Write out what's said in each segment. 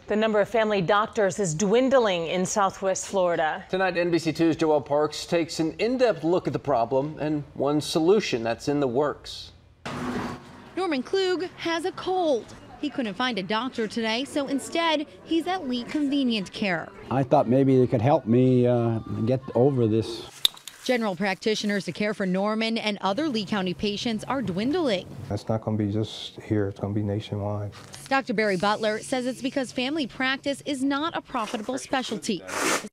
The number of family doctors is dwindling in Southwest Florida. Tonight, NBC2's Joelle Parks takes an in-depth look at the problem and one solution that's in the works. Norman Klug has a cold. He couldn't find a doctor today, so instead, he's at Lee Convenient Care. I thought maybe they could help me get over this. General practitioners to care for Norman and other Lee County patients are dwindling. That's not going to be just here, it's going to be nationwide. Dr. Barry Butler says it's because family practice is not a profitable specialty,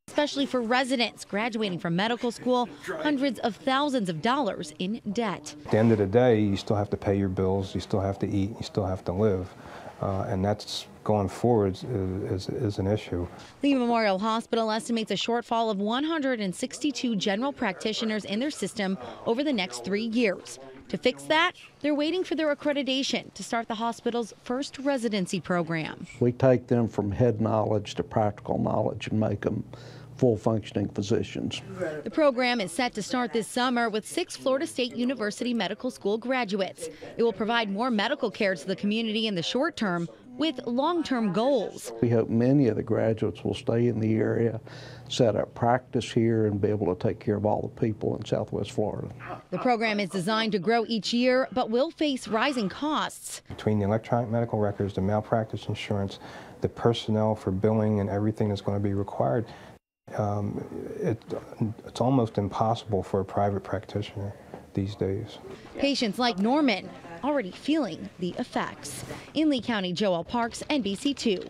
especially for residents graduating from medical school, hundreds of thousands of dollars in debt. At the end of the day, you still have to pay your bills, you still have to eat, you still have to live. And that's going forward is an issue. Lee Memorial Hospital estimates a shortfall of 162 general practitioners in their system over the next 3 years. To fix that, they're waiting for their accreditation to start the hospital's first residency program. We take them from head knowledge to practical knowledge and make them full functioning physicians. The program is set to start this summer with 6 Florida State University Medical School graduates. It will provide more medical care to the community in the short term with long-term goals. We hope many of the graduates will stay in the area, set up practice here, and be able to take care of all the people in Southwest Florida. The program is designed to grow each year, but will face rising costs. Between the electronic medical records, the malpractice insurance, the personnel for billing, and everything that's going to be required, it's almost impossible for a private practitioner these days. Patients like Norman already feeling the effects. In Lee County, Joelle Parks, NBC2.